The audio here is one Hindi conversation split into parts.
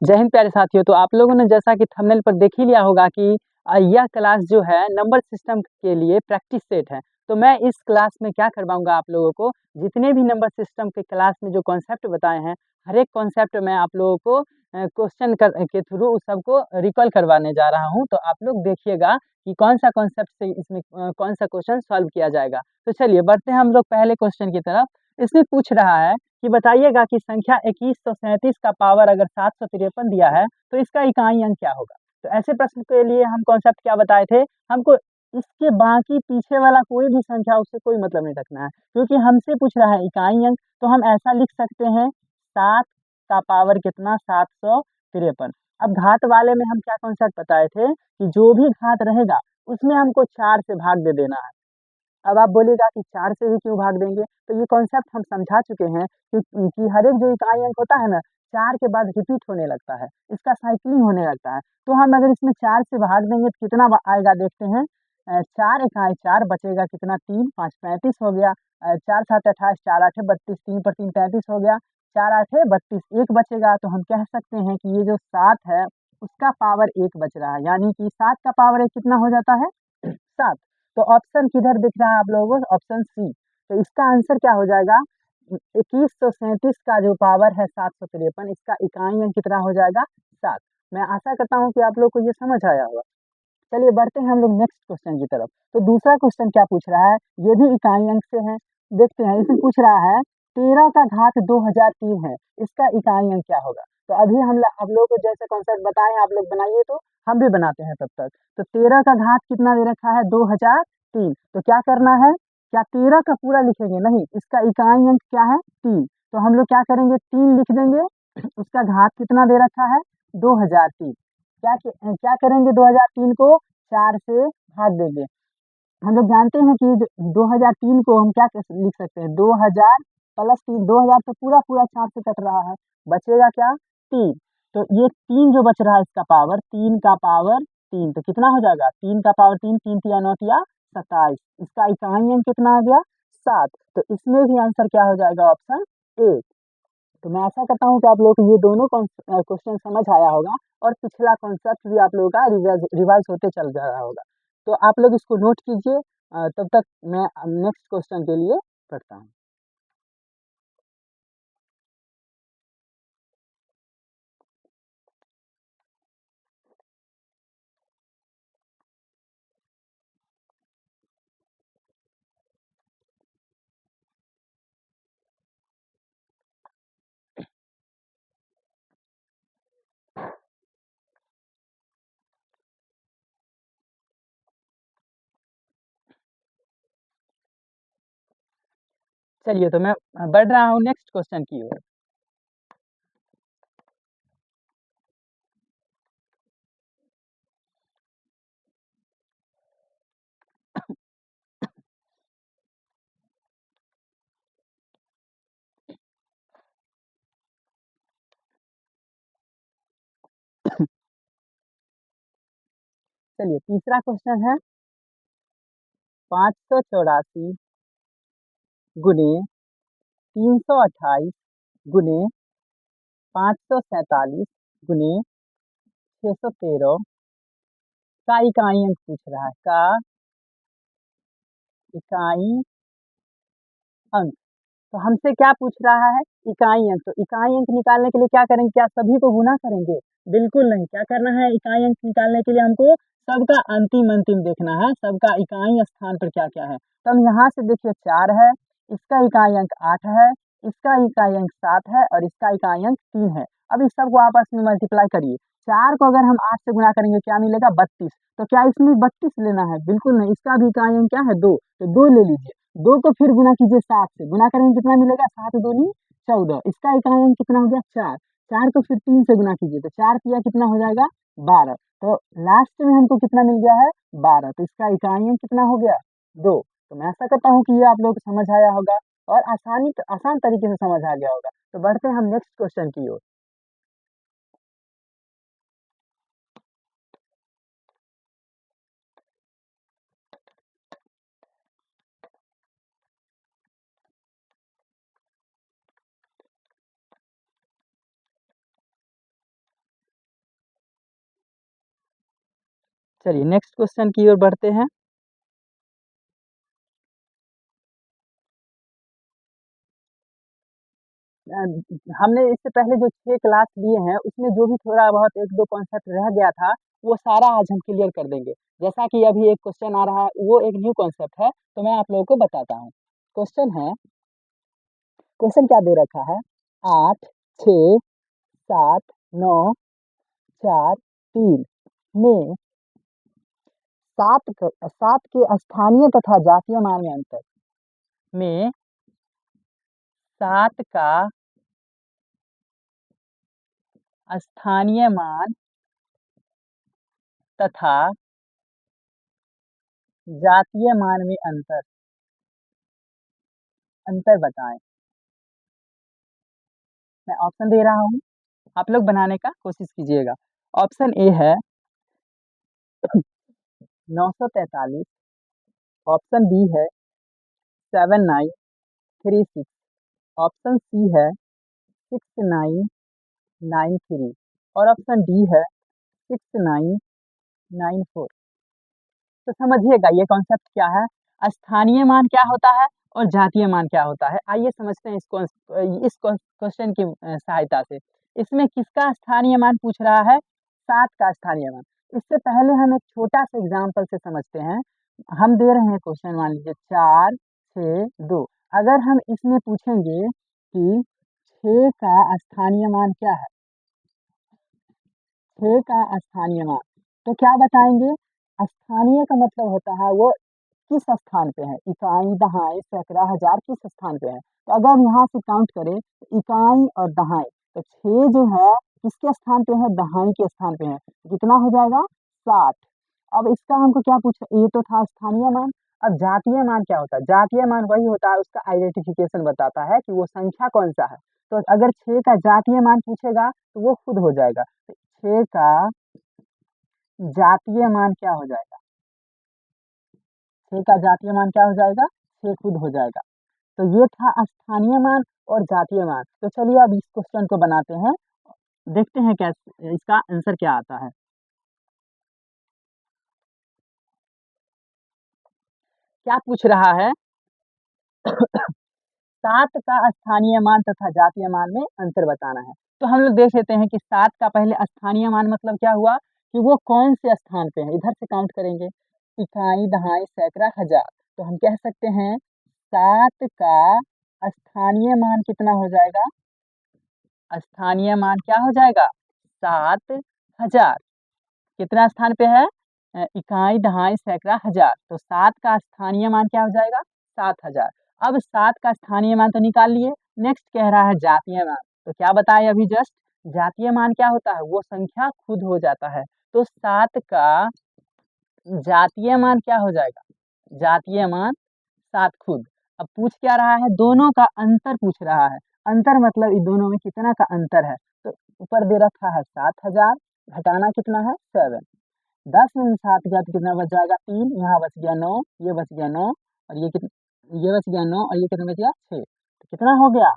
जय हिंद प्यारे साथियों। तो आप लोगों ने जैसा कि थंबनेल पर देख ही लिया होगा कि यह क्लास जो है नंबर सिस्टम के लिए प्रैक्टिस सेट है। तो मैं इस क्लास में क्या करवाऊंगा आप लोगों को, जितने भी नंबर सिस्टम के क्लास में जो कॉन्सेप्ट बताए हैं, हर एक कॉन्सेप्ट मैं आप लोगों को क्वेश्चन के थ्रू उस सबको रिकॉल करवाने जा रहा हूं। तो आप लोग देखिएगा कि कौन सा कॉन्सेप्ट से इसमें कौन सा क्वेश्चन सॉल्व किया जाएगा। तो चलिए बढ़ते हैं हम लोग पहले क्वेश्चन की तरफ। इसमें पूछ रहा है कि बताइएगा कि संख्या 2137 का पावर अगर 753 दिया है तो इसका इकाई अंक क्या होगा। तो ऐसे प्रश्न के लिए हम कॉन्सेप्ट क्या बताए थे, हमको इसके बाकी पीछे वाला कोई भी संख्या उससे कोई मतलब नहीं रखना है, क्योंकि हमसे पूछ रहा है इकाई अंक। तो हम ऐसा लिख सकते हैं 7 का पावर कितना, 753। अब घात वाले में हम क्या कॉन्सेप्ट बताए थे कि जो भी घात रहेगा उसमें हमको 4 से भाग दे देना है। अब आप बोलिएगा कि 4 से ही क्यों भाग देंगे, तो ये कॉन्सेप्ट हम समझा चुके हैं कि हर एक जो इकाई अंक होता है ना, 4 के बाद रिपीट होने लगता है, इसका साइक्लिंग होने लगता है। तो हम अगर इसमें 4 से भाग देंगे तो कितना आएगा देखते हैं। 4 इकाई 4 बचेगा कितना, 3 5 35 हो गया। 4 7 28, 4 8 32, 3 पर 3 33 हो गया। 4 8 32, एक बचेगा। तो हम कह सकते हैं कि ये जो 7 है उसका पावर 1 बच रहा है, यानी कि 7 का पावर 1 कितना हो जाता है, 7। तो ऑप्शन किधर दिख रहा है आप लोगों को, ऑप्शन सी। तो इसका आंसर क्या हो जाएगा, 2137 का जो पावर है 753, इसका इकाई अंक कितना हो जाएगा, 7। मैं आशा करता हूँ कि आप लोग को ये समझ आया होगा। चलिए बढ़ते हैं हम लोग नेक्स्ट क्वेश्चन की तरफ। तो दूसरा क्वेश्चन क्या पूछ रहा है, ये भी इकाई अंक से है। देखते हैं, इसमें पूछ रहा है 13 का घात 2003 है, इसका इकाई अंक क्या होगा। तो अभी आप लोगों को जैसे कॉन्सेप्ट बताए हैं आप लोग बनाइए, तो हम भी बनाते हैं तब तक। तो 13 का घात कितना दे रखा है, 2003। तो क्या करना है, क्या 13 का पूरा लिखेंगे, नहीं, इसका इकाई अंक क्या है, 3। तो हम लोग क्या करेंगे, 3 लिख देंगे। उसका घात कितना दे रखा है, 2003। क्या करेंगे, 2003 को 4 से भाग देंगे। हम लोग जानते हैं कि 2003 को हम क्या लिख सकते हैं, 2000 प्लस 3। 2000 तो पूरा पूरा 4 से कट रहा है, बचेगा क्या, 3। तो ये 3 जो बच रहा है इसका पावर, 3 का पावर 3, तो कितना हो जाएगा, 3 का पावर 3, 3 तिया 9 तिया 27। इसका इकाई अंक कितना आ गया, 7। तो इसमें भी आंसर क्या हो जाएगा, ऑप्शन ए। तो मैं आशा करता हूँ कि आप लोगों को ये दोनों क्वेश्चन समझ आया होगा, और पिछला कॉन्सेप्ट भी आप लोगों का रिवाइज होते चल जा रहा होगा। तो आप लोग इसको नोट कीजिए। तब तक मैं नेक्स्ट क्वेश्चन के लिए पढ़ता हूँ। चलिए, तो मैं बढ़ रहा हूँ नेक्स्ट क्वेश्चन की ओर। चलिए, तीसरा क्वेश्चन है 584 गुने 328 गुने 547 गुने 613 का इकाई अंक पूछ रहा है, का इकाई अंक। तो हमसे क्या पूछ रहा है, इकाई अंक। तो इकाई अंक निकालने के लिए क्या करेंगे, क्या सभी को गुना करेंगे, बिल्कुल नहीं। क्या करना है, इकाई अंक निकालने के लिए हमको सबका अंतिम अंतिम देखना है, सबका इकाई स्थान पर क्या क्या है। तो हम यहाँ से देखिए 4 है, इसका इकाई अंक 8 है, इसका इकाई अंक 7 है, और इसका इकाई अंक 3 है। अब इस सबको आपस में मल्टीप्लाई करिए। 4 को अगर हम 8 से गुना करेंगे क्या मिलेगा, 32। तो क्या इसमें 32 लेना है, बिल्कुल नहीं। इसका भी इकाई अंक क्या है, 2। तो 2 ले लीजिए। 2 को फिर गुना कीजिए 7 से, गुना करेंगे कितना मिलेगा, 7 दूनी 14। इसका इकाई अंक कितना हो गया, 4। 4 को फिर 3 से गुना कीजिए, तो 4 तिया कितना हो जाएगा, 12। तो लास्ट में हमको कितना मिल गया है, 12। तो इसका इकाई अंक कितना हो गया, 2। तो मैं आशा करता हूँ कि ये आप लोग को समझ आया होगा, और आसान तरीके से समझ आ गया होगा। तो बढ़ते हैं हम नेक्स्ट क्वेश्चन की ओर। चलिए नेक्स्ट क्वेश्चन की ओर बढ़ते हैं। हमने इससे पहले जो 6 क्लास लिए हैं, उसमें जो भी थोड़ा बहुत 1-2 कॉन्सेप्ट रह गया था, वो सारा आज हम क्लियर कर देंगे। जैसा कि अभी एक क्वेश्चन आ रहा है, वो एक न्यू कॉन्सेप्ट है, तो मैं आप लोगों को बताता हूँ। क्वेश्चन है, क्वेश्चन क्या दे रखा है? 8, 6, 7, 9, 4, 3 में 7 के स्थानीय तथा जातीय मान में अंतर। में 7 का स्थानीय मान तथा जातीय मान में अंतर, अंतर बताएं। मैं ऑप्शन दे रहा हूँ, आप लोग बनाने का कोशिश कीजिएगा। ऑप्शन ए है 943, ऑप्शन बी है 7936, ऑप्शन सी है 6993 और ऑप्शन डी है 6994। तो समझिएगा ये कॉन्सेप्ट क्या है, स्थानीय मान क्या होता है और जातीय मान क्या होता है। आइए समझते हैं इस क्वेश्चन की सहायता से। इसमें किसका स्थानीय मान पूछ रहा है? 7 का स्थानीय मान। इससे पहले हम एक छोटा सा एग्जाम्पल से समझते हैं। हम दे रहे हैं क्वेश्चन, मान लीजिए 4, 6, 2। अगर हम इसमें पूछेंगे कि 6 का स्थानीय मान क्या है, 6 का स्थानीय मान, तो क्या बताएंगे? स्थानीय का मतलब होता है वो किस स्थान पे है, इकाई, दहाई, सैकड़ा, हजार, किस स्थान पे है। तो अगर हम यहाँ से काउंट करें तो इकाई और दहाई, तो 6 जो है किसके स्थान पे है? दहाई के स्थान पे है। तो कितना हो जाएगा? 60। अब इसका हमको क्या पूछा, ये तो था स्थानीय मान। अब जातीय मान क्या होता है? जातीय मान वही होता है, उसका आइडेंटिफिकेशन बताता है कि वो संख्या कौन सा है। तो अगर 6 का जातीय मान पूछेगा तो वो खुद हो जाएगा। तो 6 का जातीय मान क्या हो जाएगा? 6 का जातीय मान क्या हो जाएगा? 6 खुद हो जाएगा। तो ये था स्थानीय मान और जातीय मान। तो चलिए अब इस क्वेश्चन को बनाते हैं, देखते हैं क्या इसका आंसर क्या आता है। क्या पूछ रहा है? 7 का स्थानीय मान तथा जातीय मान में अंतर बताना है। तो हम लोग देख लेते हैं कि 7 का पहले स्थानीय मान मतलब क्या हुआ कि वो कौन से स्थान पे है। इधर से काउंट करेंगे, इकाई, दहाई, सैकड़ा, हजार। तो हम कह सकते हैं 7 का स्थानीय मान कितना हो जाएगा? स्थानीय मान क्या हो जाएगा? 7000। कितना स्थान पे है? इकाई, दहाई, सैकड़ा, हजार। तो 7 का स्थानीय मान क्या हो जाएगा? 7000। अब 7 का स्थानीय मान तो निकाल लिए, नेक्स्ट कह रहा है जातीय मान। तो क्या बताए अभी जस्ट? जातीय मान क्या होता है? वो संख्या खुद हो जाता है। तो 7 का जातीय मान क्या हो जाएगा? जातीय मान 7 खुद। अब पूछ क्या रहा है? दोनों का अंतर पूछ रहा है। अंतर मतलब इन दोनों में कितना का अंतर है। तो ऊपर दे रखा है 7000, घटाना कितना है? 7। 10 में 7 गया तो कितना बच जाएगा? 3, यहाँ बच गया 9, ये बच गया 9, और ये कितना, ये बच गया 9, और ये कितना बच गया? 6। तो कितना हो गया?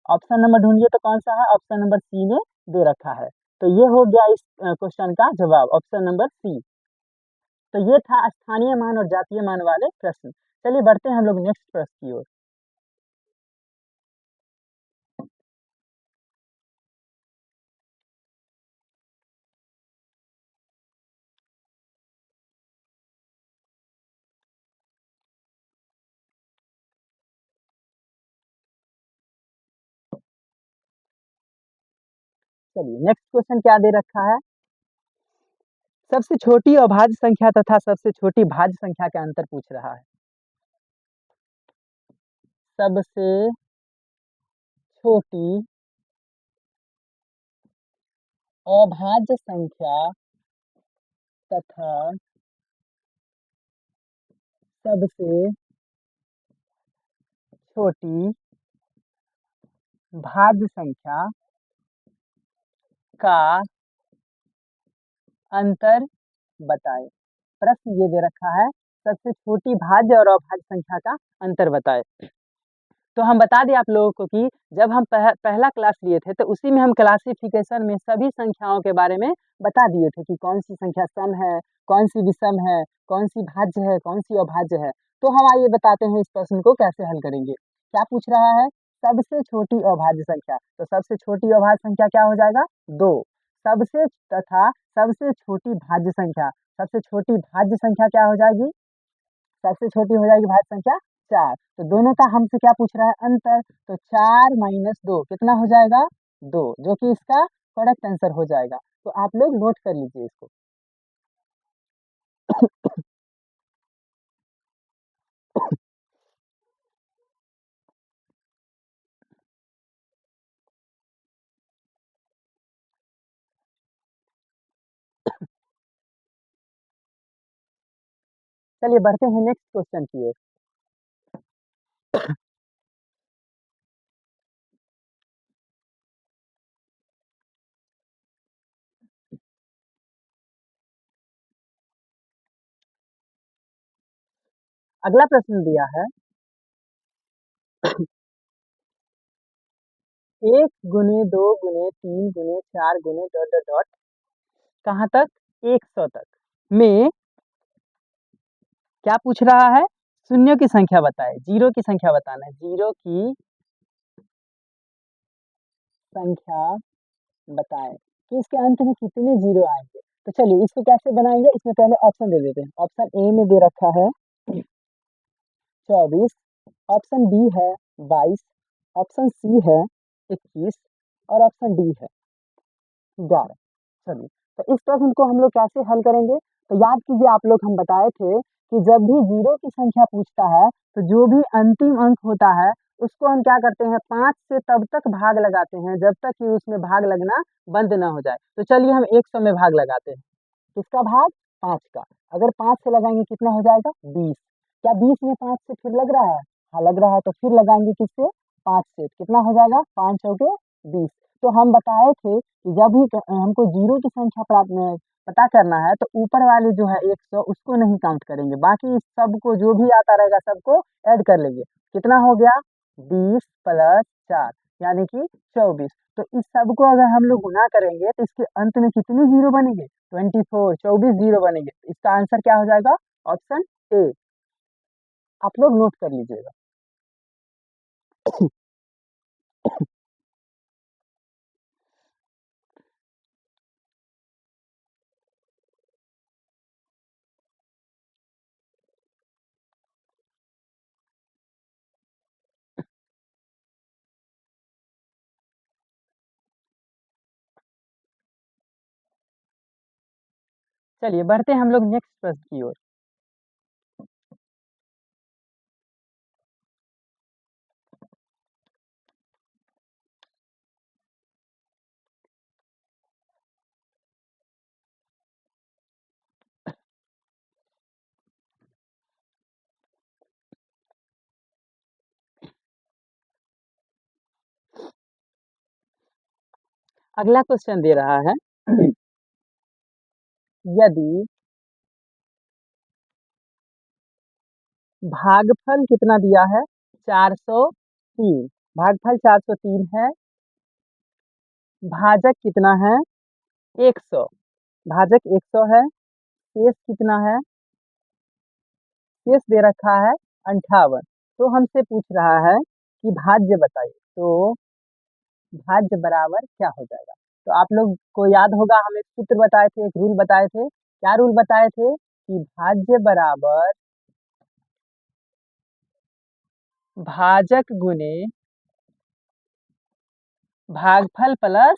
ऑप्शन नंबर ढूंढिए तो कौन सा है? ऑप्शन नंबर सी में दे रखा है। तो ये हो गया इस क्वेश्चन का जवाब, ऑप्शन नंबर सी। तो ये था स्थानीय मान और जातीय मान वाले प्रश्न। चलिए बढ़ते हैं हम लोग नेक्स्ट प्रश्न की ओर। चलिए नेक्स्ट क्वेश्चन क्या दे रखा है? सबसे छोटी अभाज्य संख्या तथा सबसे छोटी भाज्य संख्या का अंतर पूछ रहा है। सबसे छोटी अभाज्य संख्या तथा सबसे छोटी भाज्य संख्या का अंतर बताएं। प्रश्न ये दे रखा है, सबसे छोटी भाज्य और अभाज्य संख्या का अंतर बताएं। तो हम बता दें आप लोगों को कि जब हम पहला क्लास लिए थे तो उसी में हम क्लासिफिकेशन में सभी संख्याओं के बारे में बता दिए थे कि कौन सी संख्या सम है, कौन सी विषम है, कौन सी भाज्य है, कौन सी अभाज्य है। तो हम आइए बताते हैं इस प्रश्न को कैसे हल करेंगे। क्या पूछ रहा है? सबसे छोटी अभाज्य संख्या। तो सबसे छोटी अभाज्य संख्या क्या हो जाएगा? 2। सबसे तथा सबसे छोटी भाज्य संख्या, सबसे छोटी भाज्य संख्या क्या हो जाएगी? सबसे छोटी हो जाएगी भाज्य संख्या 4। तो दोनों का हमसे क्या पूछ रहा है? अंतर। तो 4 माइनस 2 कितना हो जाएगा? 2, जो कि इसका करेक्ट आंसर हो जाएगा। तो आप लोग नोट कर लीजिए इसको। चलिए बढ़ते हैं नेक्स्ट क्वेश्चन की ओर। अगला प्रश्न दिया है 1 गुने 2 गुने 3 गुने 4 गुने डॉट डॉट डॉट कहाँ तक? 100 तक में क्या पूछ रहा है? शून्यों की संख्या बताए, जीरो की संख्या बताना है। जीरो की संख्या बताएं कि इसके अंत में कितने जीरो आएंगे। तो चलिए इसको कैसे बनाएंगे, इसमें पहले ऑप्शन दे देते हैं। ऑप्शन ए में दे रखा है 24, ऑप्शन बी है 22, ऑप्शन सी है 21 और ऑप्शन डी है 11। चलिए तो इस प्रश्न को हम लोग कैसे हल करेंगे? तो याद कीजिए आप लोग, हम बताए थे कि जब भी जीरो की संख्या पूछता है तो जो भी अंतिम अंक होता है उसको हम क्या करते हैं? 5 से तब तक भाग लगाते हैं जब तक कि उसमें भाग लगना बंद ना हो जाए। तो चलिए हम 100 में भाग लगाते हैं। किसका भाग? 5 का। अगर 5 से लगाएंगे कितना हो जाएगा? 20। क्या 20 में 5 से फिर लग रहा है? हाँ लग रहा है। तो फिर लगाएंगे किससे? 5 से। कितना हो जाएगा? 5 चौके 20। तो हम बताए थे कि जब भी हमको जीरो की संख्या पता करना है तो ऊपर वाले जो है 100 उसको नहीं काउंट करेंगे, बाकी सबको जो भी आता रहेगा सबको ऐड कर लेंगे। कितना हो गया? 20 प्लस 4 यानी कि 24। तो इस सब को अगर हम लोग गुना करेंगे तो इसके अंत में कितने जीरो बनेंगे? 24, 24 जीरो बनेंगे। इसका आंसर क्या हो जाएगा? Option A. आप लोग नोट कर लीजिएगा। चलिए बढ़ते हैं हम लोग नेक्स्ट प्रश्न की ओर। अगला क्वेश्चन दे रहा है यदि भागफल कितना दिया है? 403। भागफल 403 है। भाजक कितना है? 100। भाजक 100 है। शेष कितना है? शेष दे रखा है 58। तो हमसे पूछ रहा है कि भाज्य बताइए। तो भाज्य बराबर क्या हो जाएगा? तो आप लोग को याद होगा, हम एक सूत्र बताए थे, एक रूल बताए थे। क्या रूल बताए थे? कि भाज्य बराबर भाजक गुने भागफल प्लस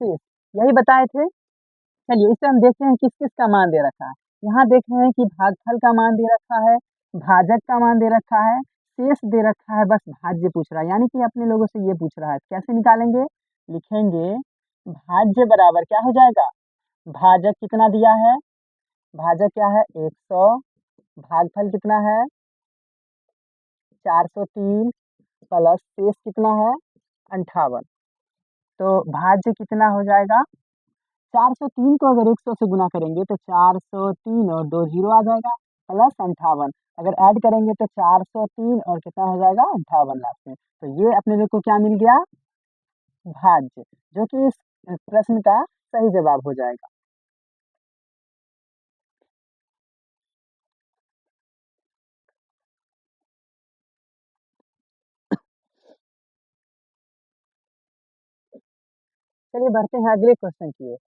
शेष, यही बताए थे। चलिए इसे हम देखते हैं किस किस का मान दे रखा है। यहाँ देख रहे हैं कि भागफल का मान दे रखा है, भाजक का मान दे रखा है, शेष दे रखा है, बस भाज्य पूछ रहा है। यानी कि अपने लोगों से ये पूछ रहा है। कैसे निकालेंगे? लिखेंगे भाज्य बराबर क्या हो जाएगा? भाजक कितना दिया है? भाजक क्या है? 100। भागफल कितना है? 403 प्लस शेष कितना है? 58। तो भाज्य कितना हो जाएगा? 403 को अगर 100 से गुना करेंगे तो 403 और 2 जीरो आ जाएगा। प्लस 58, अगर ऐड करेंगे तो 403 और कितना हो जाएगा 58 लास्ट में। तो ये अपने लोग को क्या मिल गया, भाज्य, जो कि इस प्रश्न का सही जवाब हो जाएगा। चलिए बढ़ते हैं अगले क्वेश्चन की ओर।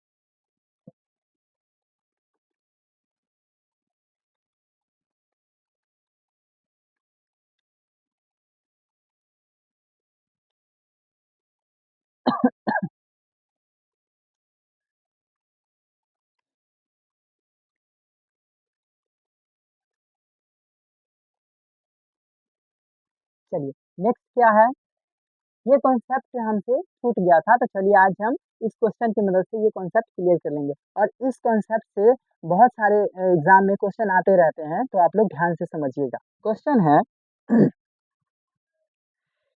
चलिए नेक्स्ट क्या है, ये कॉन्सेप्ट हमसे छूट गया था, तो चलिए आज हम इस क्वेश्चन की मदद से ये कॉन्सेप्ट क्लियर कर लेंगे। और इस कॉन्सेप्ट से बहुत सारे एग्जाम में क्वेश्चन आते रहते हैं, तो आप लोग ध्यान से समझिएगा। क्वेश्चन है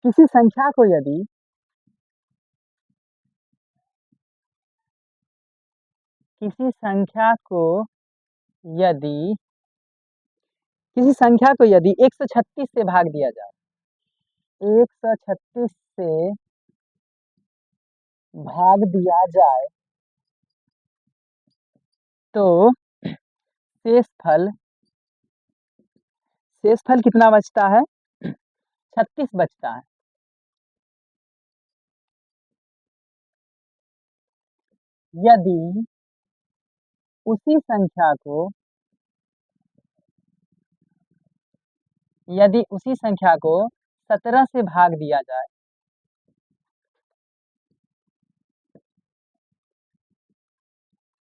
किसी संख्या को यदि किसी संख्या को यदि किसी संख्या को यदि 136 से भाग दिया जाए, 136 से भाग दिया जाए तो शेषफल शेषफल कितना बचता है, 36 बचता है। यदि उसी संख्या को यदि उसी संख्या को 17 से भाग दिया जाए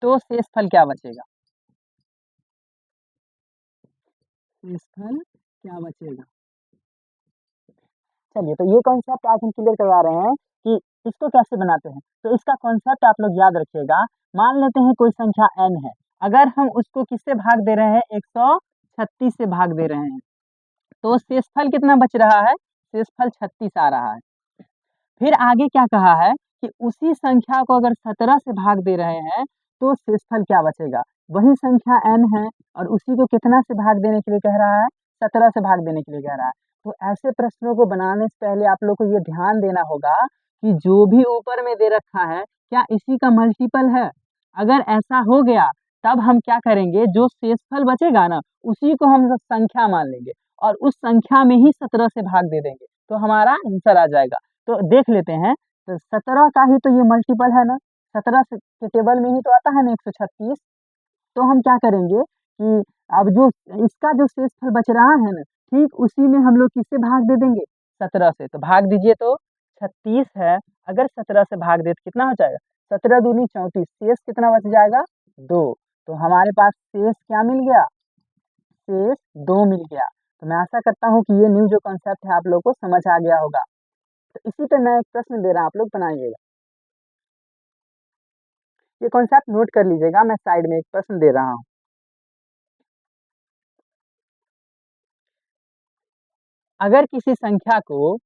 तो शेषफल क्या बचेगा, शेषफल क्या बचेगा। चलिए तो ये कॉन्सेप्ट आज हम क्लियर करवा रहे हैं कि इसको कैसे बनाते हैं। तो इसका कॉन्सेप्ट आप लोग याद रखिएगा। मान लेते हैं कोई संख्या n है, अगर हम उसको किससे भाग दे रहे हैं, 136 से भाग दे रहे हैं, तो शेषफल कितना बच रहा है, शेषफल 36 आ रहा है। फिर आगे क्या कहा है कि उसी संख्या को अगर 17 से भाग दे रहे हैं तो शेषफल क्या बचेगा, वही संख्या n है और उसी को कितना से भाग देने के लिए कह रहा है, 17 से भाग देने के लिए कह रहा है। तो ऐसे प्रश्नों को बनाने से पहले आप लोग को ये ध्यान देना होगा कि जो भी ऊपर में दे रखा है क्या इसी का मल्टीपल है। अगर ऐसा हो गया तब हम क्या करेंगे, जो शेषफल बचेगा ना उसी को हम संख्या मान लेंगे और उस संख्या में ही 17 से भाग दे देंगे, तो हमारा आंसर आ जाएगा। तो देख लेते हैं, तो 17 का ही तो ये मल्टीपल है ना, 17 के टेबल में ही तो आता है ना 136। तो हम क्या करेंगे कि अब जो इसका जो शेषफल बच रहा है ना, ठीक उसी में हम लोग किससे भाग दे देंगे, 17 से। तो भाग दीजिए, तो 36 है, अगर 17 से भाग दे तो कितना हो जाएगा, 17 दूनी 34, शेष कितना बच जाएगा, 2। तो हमारे पास शेष क्या मिल गया, शेष 2 मिल गया। तो मैं आशा करता हूँ कि ये न्यू जो कॉन्सेप्ट है आप लोग को समझ आ गया होगा। तो इसी पे मैं एक प्रश्न दे रहा हूँ, आप लोग बनाइएगा। ये कॉन्सेप्ट नोट कर लीजिएगा, मैं साइड में एक प्रश्न दे रहा हूँ। अगर किसी संख्या को,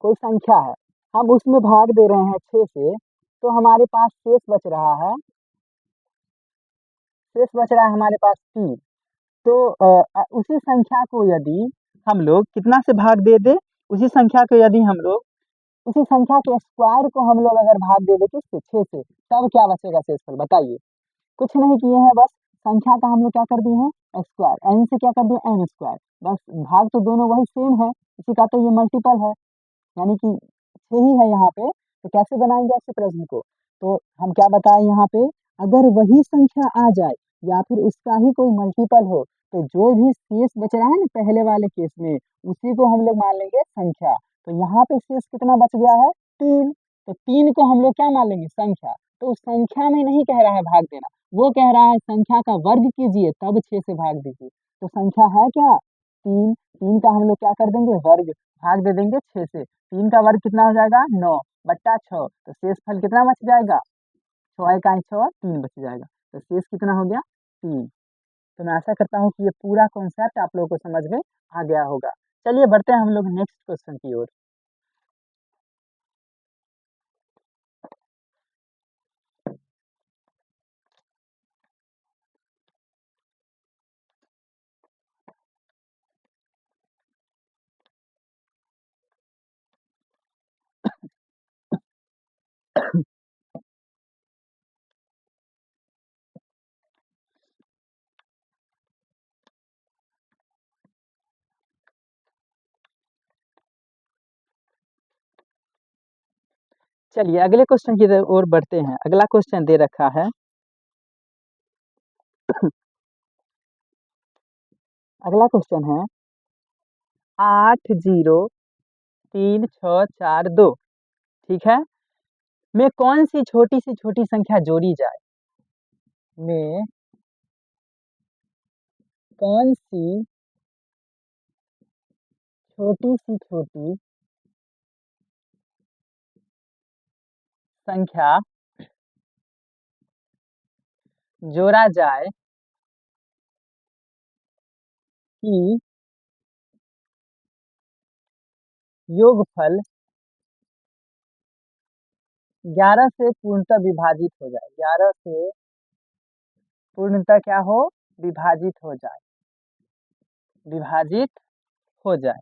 कोई संख्या है, हम उसमें भाग दे रहे हैं 6 से, तो हमारे पास शेष बच रहा है हमारे पास 3। तो उसी संख्या को यदि हम लोग कितना से भाग दे दे, उसी संख्या को यदि हम लोग उसी संख्या के स्क्वायर को हम लोग अगर भाग दे दे किससे, 6 से, तब क्या बचेगा शेषफल, बताइए। कुछ नहीं किए हैं, बस संख्या का हम लोग क्या कर दिए हैं, स्क्वायर, एन से क्या कर दिया, एन स्क्वायर, बस भाग तो दोनों वही सेम है, इसी का तो ये मल्टीपल है, यानी कि 6 ही है यहाँ पे। तो कैसे बनाएंगे ऐसे प्रश्न को, तो हम क्या बताएं यहाँ पे, अगर वही संख्या आ जाए या फिर उसका ही कोई मल्टीपल हो, तो जो भी शेष बच रहा है ना पहले वाले केस में, उसी को हम लोग मान लेंगे संख्या। तो यहाँ पे शेष कितना बच गया है, 3। तो 3 को हम लोग क्या मान लेंगे, संख्या। तो उस संख्या में नहीं कह रहा है भाग देना, वो कह रहा है संख्या का वर्ग कीजिए तब 6 से भाग दीजिए। तो संख्या है क्या, 3, 3 का हम लोग क्या कर देंगे, वर्ग, भाग दे देंगे 6 से। 3 का वर्ग कितना हो जाएगा, 9 बट्टा 6। तो शेषफल कितना बच जाएगा, 6 का 6, 3 बच जाएगा। तो शेष कितना हो गया, 3। तो मैं आशा करता हूँ कि ये पूरा कॉन्सेप्ट आप लोगों को समझ में आ गया होगा। चलिए बढ़ते हैं हम लोग नेक्स्ट क्वेश्चन की ओर। चलिए अगले क्वेश्चन की ओर बढ़ते हैं। अगला क्वेश्चन दे रखा है अगला क्वेश्चन है 8036442। ठीक है, में कौन सी छोटी से छोटी संख्या जोड़ी जाए? में कौन सी छोटी से छोटी संख्या जोड़ा जाए कि योगफल 11 से पूर्णतः विभाजित हो जाए? 11 से पूर्णतः क्या हो? विभाजित हो जाए, विभाजित हो जाए।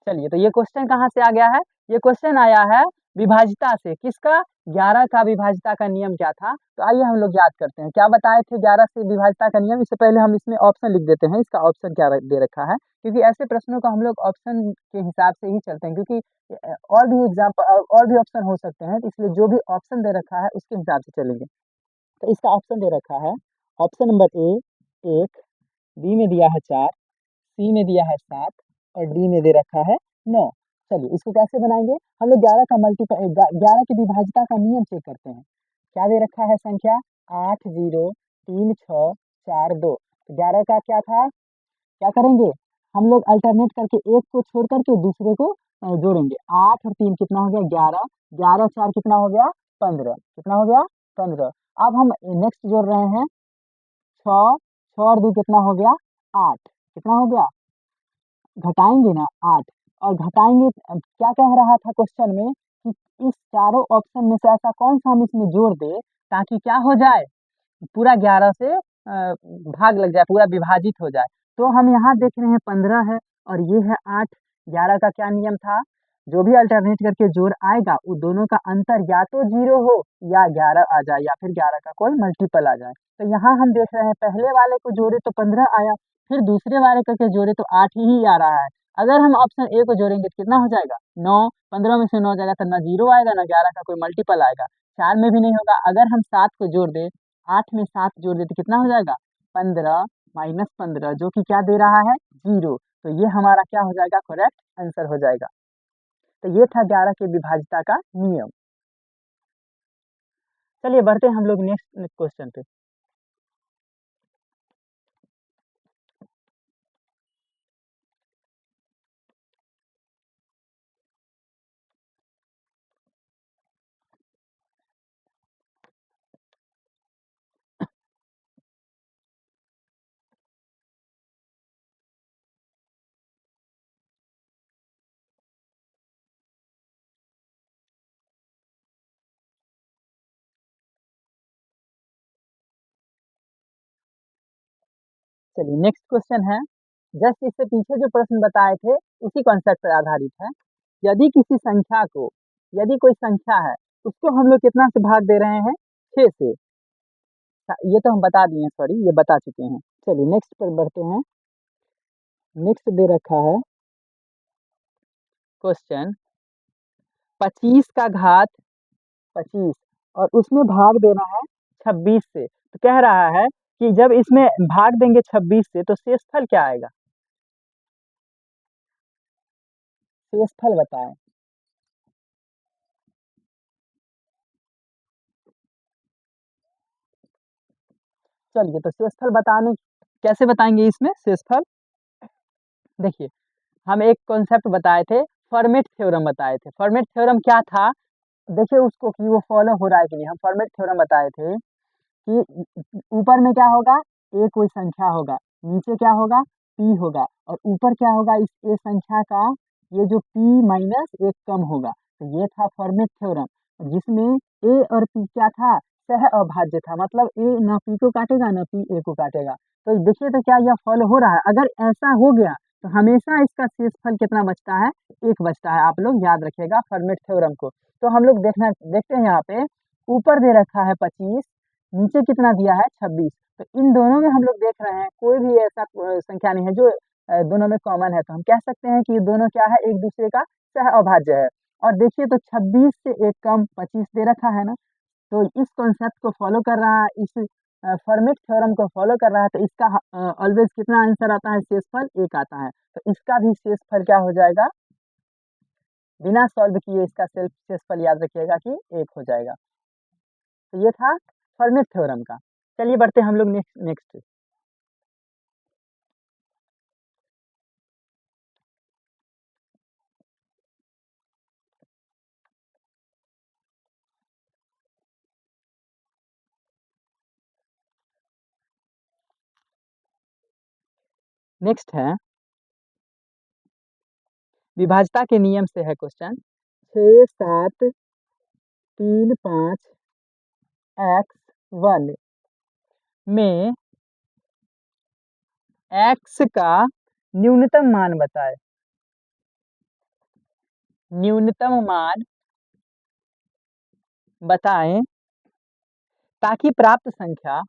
चलिए, तो ये क्वेश्चन कहाँ से आ गया है? ये क्वेश्चन आया है विभाजिता से। किसका? 11 का विभाजिता का नियम क्या था? तो आइए हम लोग याद करते हैं। क्या बताए थे 11 से विभाजिता का नियम? इससे पहले हम इसमें ऑप्शन लिख देते हैं, इसका ऑप्शन क्या दे रखा है, क्योंकि ऐसे प्रश्नों का हम लोग ऑप्शन के हिसाब से ही चलते हैं, क्योंकि और भी एग्जाम्पल और भी ऑप्शन हो सकते हैं, तो इसलिए जो भी ऑप्शन दे रखा है उसके हिसाब से चलेंगे। तो इसका ऑप्शन दे रखा है, ऑप्शन नंबर ए 1, बी में दिया है 4, सी में दिया है 7 और डी में दे रखा है 9। चलिए इसको कैसे बनाएंगे? हम लोग 11 का मल्टीपल 11 की विभाजिता का नियम चेक करते हैं। क्या दे रखा है संख्या? 8036442। तो 11 का क्या था? क्या करेंगे हम लोग? अल्टरनेट करके एक को छोड़ करके दूसरे को जोड़ेंगे। 8 और 3 कितना हो गया? 11। 11 और 4 कितना हो गया? 15। कितना हो गया? 15। अब हम नेक्स्ट जोड़ रहे हैं 6। 6 और 2 कितना हो गया? 8। कितना हो गया? घटाएंगे ना 8, और घटाएंगे क्या कह रहा था क्वेश्चन में कि इस चारों ऑप्शन में से ऐसा कौन सा हम इसमें जोड़ दे ताकि क्या हो जाए? पूरा 11 से भाग लग जाए, पूरा विभाजित हो जाए। तो हम यहाँ देख रहे हैं 15 है और ये है 8। 11 का क्या नियम था? जो भी अल्टरनेट करके जोड़ आएगा वो दोनों का अंतर या तो 0 हो या 11 आ जाए, या फिर 11 का कोई मल्टीपल आ जाए। तो यहाँ हम देख रहे हैं पहले वाले को जोड़े तो 15 आया, फिर दूसरे वाले करके जोड़े तो 8 ही आ रहा है। अगर हम ऑप्शन ए को जोड़ेंगे तो कितना हो जाएगा? 9। 15 में से 9 जाएगा तो ना 0 आएगा ना 11 का कोई मल्टीपल आएगा। 4 में भी नहीं होगा। अगर हम 7 को जोड़ दें, 8 में 7 जोड़ दे तो कितना हो जाएगा? 15 माइनस 15, जो कि क्या दे रहा है? 0। तो ये हमारा क्या हो जाएगा? करेक्ट आंसर हो जाएगा। तो ये था 11 के विभाजिता का नियम। चलिए बढ़ते हैं हम लोग नेक्स्ट क्वेश्चन पे। चलिए नेक्स्ट क्वेश्चन है, जस्ट इससे पीछे जो प्रश्न बताए थे उसी कॉन्सेप्ट पर आधारित है। यदि किसी संख्या को, यदि कोई संख्या है उसको हम लोग कितना से भाग दे रहे हैं? 6 से। ये तो हम बता दिए हैं, सॉरी ये बता चुके हैं। चलिए नेक्स्ट पर बढ़ते हैं। नेक्स्ट दे रखा है क्वेश्चन 25 का घात 25 और उसमें भाग देना है 26 से। तो कह रहा है कि जब इसमें भाग देंगे 26 से तो शेषफल क्या आएगा? शेषफल बताएं। चलिए तो शेषफल बताने कैसे बताएंगे इसमें शेषफल? देखिए हम एक कॉन्सेप्ट बताए थे, फॉर्मेट थ्योरम बताए थे। फॉर्मेट थ्योरम क्या था? देखिए उसको कि वो फॉलो हो रहा है कि नहीं। हम फॉर्मेट थ्योरम बताए थे कि ऊपर में क्या होगा? ए कोई संख्या होगा, नीचे क्या होगा? पी होगा, और ऊपर क्या होगा? इस ए संख्या का ये जो पी माइनस एक कम होगा। तो ये था फॉर्मेट थ्योरम, जिसमें ए और पी क्या था? सह अभाज्य था। मतलब ए ना पी को काटेगा ना पी ए को काटेगा। तो देखिए तो क्या यह फॉलो हो रहा है? अगर ऐसा हो गया तो हमेशा इसका शेषफल कितना बचता है? एक बचता है। आप लोग याद रखिएगा फॉर्मेट थ्योरम को। तो हम लोग देखते हैं यहाँ पे ऊपर दे रखा है 25, नीचे कितना दिया है? 26। तो इन दोनों में हम लोग देख रहे हैं कोई भी ऐसा संख्या नहीं है जो दोनों में कॉमन है, तो हम कह सकते हैं कि ये दोनों क्या है, एक दूसरे का सह अभाज्य है। और देखिए तो 26 से एक कम 25 दे रखा है ना, तो इस कॉन्सेप्ट को फॉलो कर रहा है, इस फर्मेट थ्योरम को फॉलो कर रहा है, तो इसका ऑलवेज कितना आंसर आता है, शेषफल 1 आता है। तो इसका भी शेषफल क्या हो जाएगा, बिना सॉल्व किए इसका सेल्फ शेषफल याद रखिएगा कि 1 हो जाएगा। तो ये था फर्मेट थ्योरम का। चलिए बढ़ते हैं हम लोग नेक्स्ट नेक्स्ट नेक्स्ट है विभाजता के नियम से है क्वेश्चन। 6 7 3 5 x1 में x का न्यूनतम मान बताए। न्यूनतम मान बताएं ताकि प्राप्त संख्या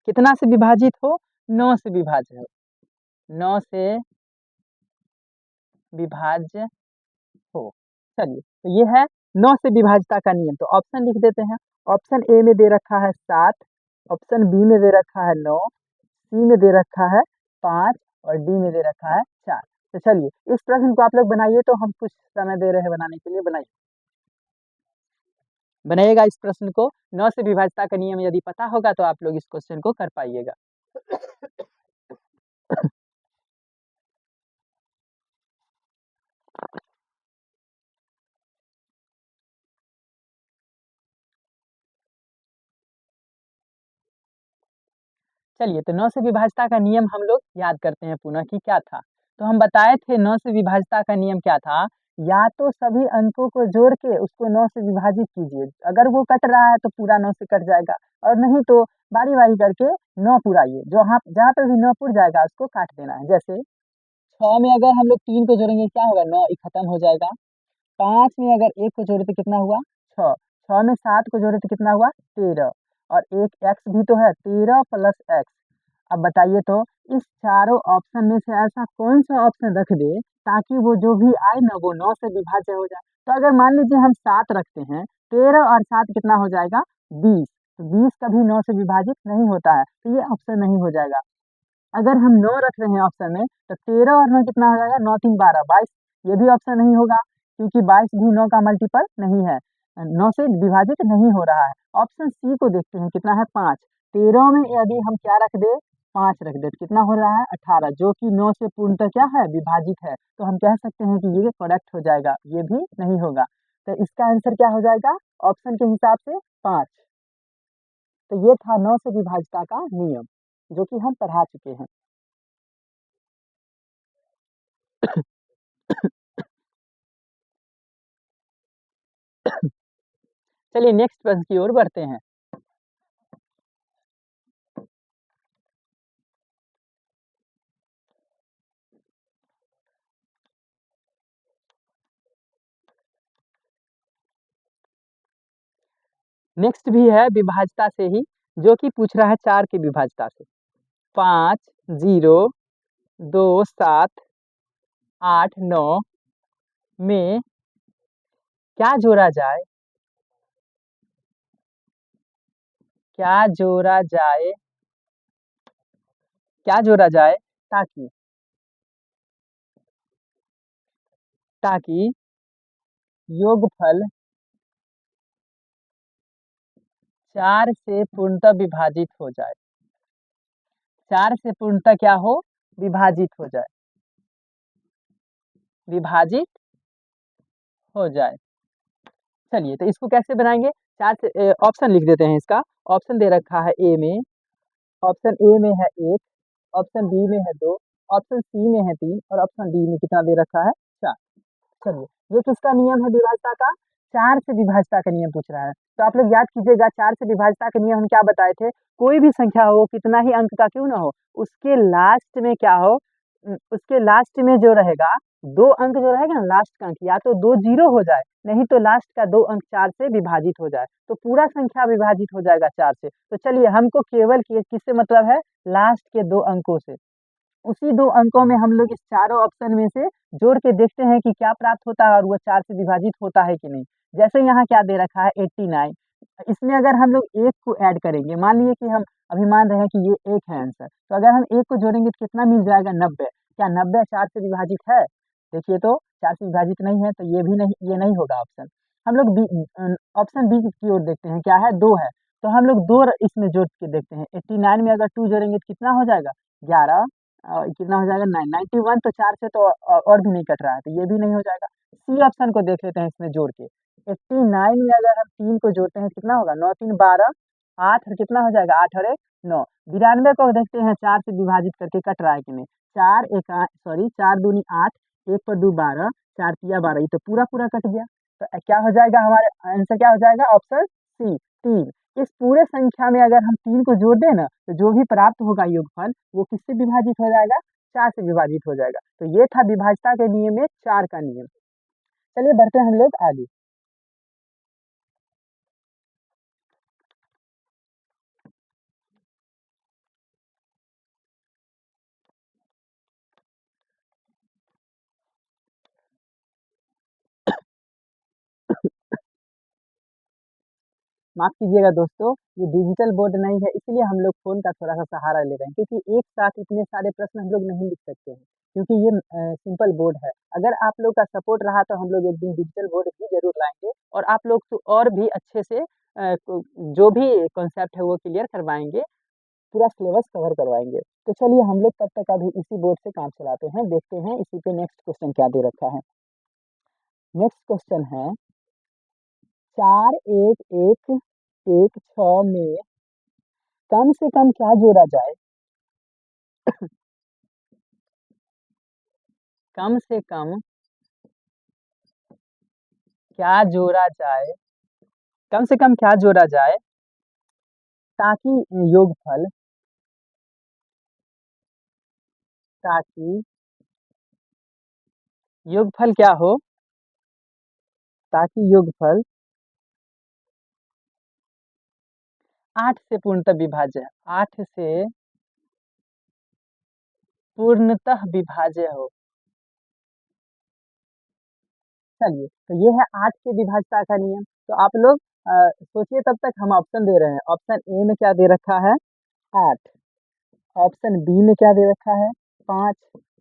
कितना से विभाजित हो, 9 से विभाज्य हो, 9 से विभाज्य हो। चलिए तो ये है 9 से विभाज्यता का नियम। तो ऑप्शन लिख देते हैं। ऑप्शन ए में दे रखा है 7, ऑप्शन बी में दे रखा है 9, सी में दे रखा है 5 और डी में दे रखा है 4। तो चलिए इस प्रश्न को आप लोग बनाइए, तो हम कुछ समय दे रहे हैं बनाने के लिए, बनाइए बनाइएगा इस प्रश्न को। 9 से विभाज्यता का नियम यदि पता होगा तो आप लोग इस क्वेश्चन को कर पाइएगा। चलिए तो 9 से विभाज्यता का नियम हम लोग याद करते हैं पुनः कि क्या था। तो हम बताए थे 9 से विभाज्यता का नियम क्या था, या तो सभी अंकों को जोड़ के उसको 9 से विभाजित कीजिए, अगर वो कट रहा है तो पूरा 9 से कट जाएगा, और नहीं तो बारी बारी करके 9 पुराइए, जो जहाँ पे भी 9 पुर जाएगा उसको काट देना है। जैसे 6 में अगर हम लोग 3 को जोड़ेंगे क्या होगा, 9 ही खत्म हो जाएगा। 5 में अगर 1 को जोड़े तो कितना हुआ, 6। 6 में 7 को जोड़े तो कितना हुआ, 13। और एक x भी तो है, 13 प्लस x। अब बताइए तो इस चारों ऑप्शन में से ऐसा कौन सा ऑप्शन रख दे ताकि वो जो भी आए ना वो 9 से विभाज्य हो जाए। तो अगर मान लीजिए हम 7 रखते हैं, 13 और 7 कितना हो जाएगा, 20। तो 20 कभी 9 से विभाजित नहीं होता है, तो ये ऑप्शन नहीं हो जाएगा। अगर हम 9 रख रहे हैं ऑप्शन में, तो 13 और 9 कितना हो जाएगा, 9 3 12 22। ये भी ऑप्शन नहीं होगा क्योंकि 22 भी 9 का मल्टीपल नहीं है, 9 से विभाजित नहीं हो रहा है। ऑप्शन सी को देखते हैं, कितना है, 5। 13 में यदि हम क्या रख दे, 5 रख दे, तो कितना हो रहा है, 18, जो कि 9 से पूर्णतः क्या है, विभाजित है। तो हम कह सकते हैं कि ये करेक्ट हो जाएगा, ये भी नहीं होगा। तो इसका आंसर क्या हो जाएगा, ऑप्शन के हिसाब से 5। तो ये था 9 से विभाजिता का नियम, जो कि हम पढ़ा चुके हैं। चलिए नेक्स्ट प्रश्न की ओर बढ़ते हैं। नेक्स्ट भी है विभाज्यता से ही, जो कि पूछ रहा है 4 की विभाज्यता से। 5 0 2 7 8 9 में क्या जोड़ा जाए, क्या जोड़ा जाए, क्या जोड़ा जाए ताकि ताकि योगफल 4 से पूर्णतः विभाजित हो जाए। 4 से पूर्णतः क्या हो, विभाजित हो जाए, विभाजित हो जाए। चलिए तो इसको कैसे बनाएंगे, 4 से ऑप्शन लिख देते हैं इसका। ऑप्शन दे रखा है ए में, ऑप्शन ए में है 1, ऑप्शन बी में है 2, ऑप्शन सी में है 3 और ऑप्शन डी में कितना दे रखा है, 4। चलिए ये किसका नियम है विभाज्यता का, 4 से विभाज्यता का नियम पूछ रहा है। तो आप लोग याद कीजिएगा, 4 से विभाज्यता का नियम हम क्या बताए थे, कोई भी संख्या हो, कितना ही अंक का क्यों ना हो, उसके लास्ट में क्या हो, उसके लास्ट में जो रहेगा, 2 अंक जो रहेगा ना लास्ट का अंक, या तो 2 जीरो हो जाए, नहीं तो लास्ट का 2 अंक 4 से विभाजित हो जाए, तो पूरा संख्या विभाजित हो जाएगा 4 से। तो चलिए हमको केवल किससे मतलब है, लास्ट के 2 अंकों से। उसी 2 अंकों में हम लोग इस चारों ऑप्शन में से जोड़ के देखते हैं कि क्या प्राप्त होता है और वो 4 से विभाजित होता है कि नहीं। जैसे यहाँ क्या दे रखा है 89, इसमें अगर हम लोग 1 को ऐड करेंगे, मान लीजिए कि हम अभी मान रहे हैं कि ये 1 है आंसर, तो अगर हम 1 को जोड़ेंगे तो कितना मिल जाएगा 90। क्या 90 4 से विभाजित है? देखिए तो 4 से विभाजित नहीं है, तो ये भी नहीं, ये नहीं होगा ऑप्शन। हम लोग ऑप्शन बी की ओर देखते हैं, क्या है 2 है, तो हम लोग 2 इसमें जोड़ के देखते हैं। 89 में अगर 2 जोड़ेंगे तो कितना हो जाएगा 11, कितना हो जाएगा 91, तो 4 से तो और भी नहीं कट रहा है, तो ये भी नहीं हो जाएगा। सी ऑप्शन को देख लेते हैं इसमें जोड़ के। 89 में अगर हम 3 को जोड़ते हैं कितना होगा, 9 3 12, 8 और कितना हो जाएगा 8 और 1 9। 92 को देखते हैं 4 से विभाजित करके कट रहा है कि नहीं। 4 एक सॉरी 4 दूनी 8, 1 पर 2 12, 4 तिया 12, ये तो पूरा पूरा कट गया। तो क्या हो जाएगा, हमारे आंसर क्या हो जाएगा, ऑप्शन सी 3। इस पूरे संख्या में अगर हम 3 को जोड़ दें ना, तो जो भी प्राप्त होगा योगफल वो किससे विभाजित हो जाएगा, 4 से विभाजित हो जाएगा। तो ये था विभाज्यता के नियम में 4 का नियम। चलिए बढ़ते हैं हम लोग आगे। माफ कीजिएगा दोस्तों, ये डिजिटल बोर्ड नहीं है, इसलिए हम लोग फोन का थोड़ा सा सहारा ले रहे हैं, क्योंकि एक साथ इतने सारे प्रश्न हम लोग नहीं लिख सकते हैं, क्योंकि ये सिंपल बोर्ड है। अगर आप लोग का सपोर्ट रहा तो हम लोग एक दिन डिजिटल बोर्ड भी जरूर लाएंगे, और आप लोग को और भी अच्छे से जो भी कॉन्सेप्ट है वो क्लियर करवाएंगे, पूरा सिलेबस कवर करवाएंगे। तो चलिए हम लोग तब तक अभी इसी बोर्ड से काम चलाते हैं, देखते हैं इसी पे नेक्स्ट क्वेश्चन क्या दे रखा है। नेक्स्ट क्वेश्चन है 4 1 1 1 6 में कम से कम क्या जोड़ा जाए, कम से कम क्या जोड़ा जाए, कम से कम क्या जोड़ा जाए ताकि योगफल, ताकि योगफल क्या हो, ताकि योगफल 8 से पूर्णतः विभाज्य है, 8 से पूर्णतः विभाज्य हो। चलिए तो ये है 8 के विभाज्यता का नियम। तो आप लोग सोचिए, तब तक हम ऑप्शन दे रहे हैं। ऑप्शन ए में क्या दे रखा है 8, ऑप्शन बी में क्या दे रखा है 5,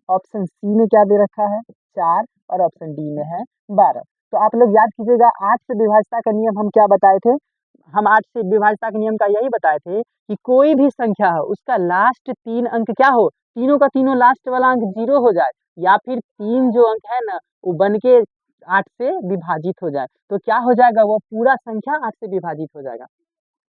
ऑप्शन सी में क्या दे रखा है 4, और ऑप्शन डी में है 12। तो आप लोग याद कीजिएगा 8 से विभाज्यता का नियम हम क्या बताए थे, हम 8 से विभाज्यता के नियम का यही बताए थे कि कोई भी संख्या हो उसका लास्ट 3 अंक क्या हो, तीनों का तीनों लास्ट वाला अंक 0 हो जाए, या फिर 3 जो अंक है ना वो बन के 8 से विभाजित हो जाए, तो क्या हो जाएगा, वो पूरा संख्या 8 से विभाजित हो जाएगा।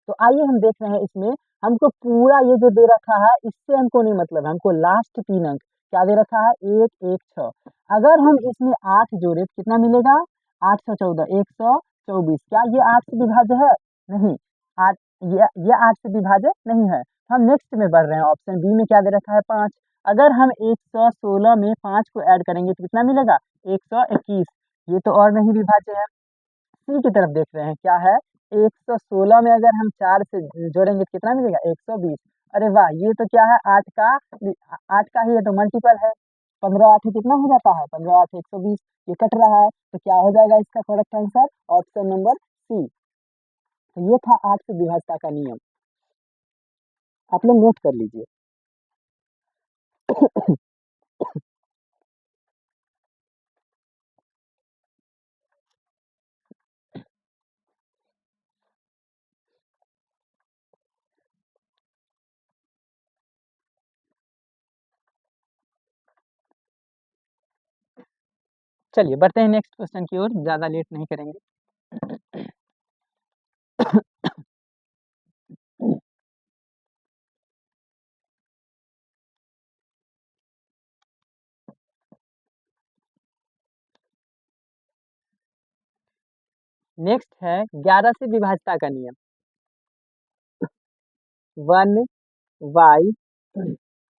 तो आइए हम देख रहे हैं इसमें, हमको पूरा ये जो दे रखा है इससे हमको नहीं मतलब है, हमको लास्ट 3 अंक क्या दे रखा है 1 1 6। अगर हम इसमें 8 जोड़े तो कितना मिलेगा 8 सौ 14 124। क्या ये 8 से विभाज्य है? नहीं। 8, ये 8 से विभाज्य नहीं है। हम नेक्स्ट में बढ़ रहे हैं, ऑप्शन बी में क्या दे रखा है 5। अगर हम 116 में 5 को ऐड करेंगे तो कितना मिलेगा 121। ये तो और नहीं विभाज्य है। सी की तरफ देख रहे हैं, क्या है 116 में अगर हम 4 से जोड़ेंगे तो कितना मिलेगा 120। अरे वाह, ये तो क्या है 8 का ही है, तो मल्टीपल है। 15 8 कितना हो जाता है 15 8 120। ये कट रहा है, तो क्या हो जाएगा इसका correct answer, option number C. तो ये था 8 से विभाज्यता का नियम, आप लोग नोट कर लीजिए। चलिए बढ़ते हैं नेक्स्ट क्वेश्चन की ओर, ज्यादा लेट नहीं करेंगे। नेक्स्ट है 11 से विभाज्यता का नियम। 1 y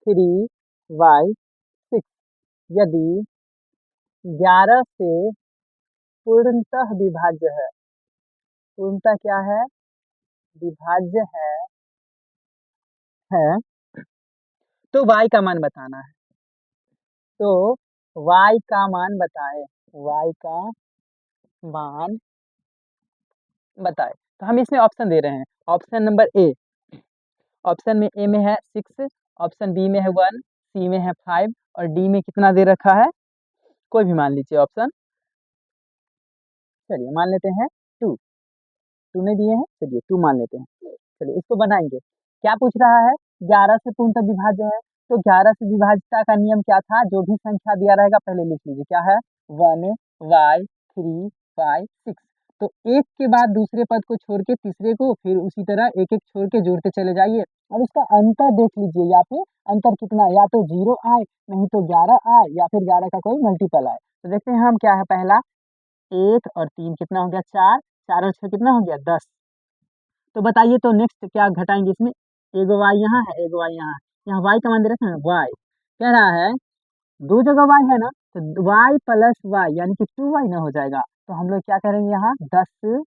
3 y 6 यदि 11 से पूर्णतः विभाज्य पूर्णतः क्या है, विभाज्य है तो y का मान बताना है। तो y का मान बताए, y का मान बताए। तो हम इसमें ऑप्शन दे रहे हैं। ऑप्शन नंबर ए, ऑप्शन में ए में है 6, ऑप्शन बी में है 1, सी में है 5 और डी में कितना दे रखा है, कोई भी मान लीजिए ऑप्शन। चलिए मान लेते हैं 2, 2 ने दिए हैं, चलिए 2 मान लेते हैं। चलिए इसको बनाएंगे। क्या पूछ रहा है, 11 से पूर्णतः विभाज्य है। तो 11 से विभाज्यता का नियम क्या था, जो भी संख्या दिया रहेगा पहले लिख लीजिए, क्या है 1 y 3 5 6। तो एक के बाद दूसरे पद को छोड़ के तीसरे को, फिर उसी तरह एक एक छोड़ के जोड़ते चले जाइए और उसका अंतर देख लीजिए, या फिर अंतर कितना, या तो 0 आए, नहीं तो 11 आए, या फिर 11 का कोई मल्टीपल आए। तो देखते हैं हम, क्या है पहला 1 और 3 कितना हो गया 4, 4 और 6 कितना हो गया 10। तो बताइए तो नेक्स्ट क्या घटाएंगे इसमें, एगो y यहाँ है, एगो y यहाँ है, यहाँ y का मान दे रखा है y, कह रहा है दो जगह y है ना, तो y प्लस y यानी कि 2y ना हो जाएगा। तो हम लोग क्या करेंगे यहाँ 10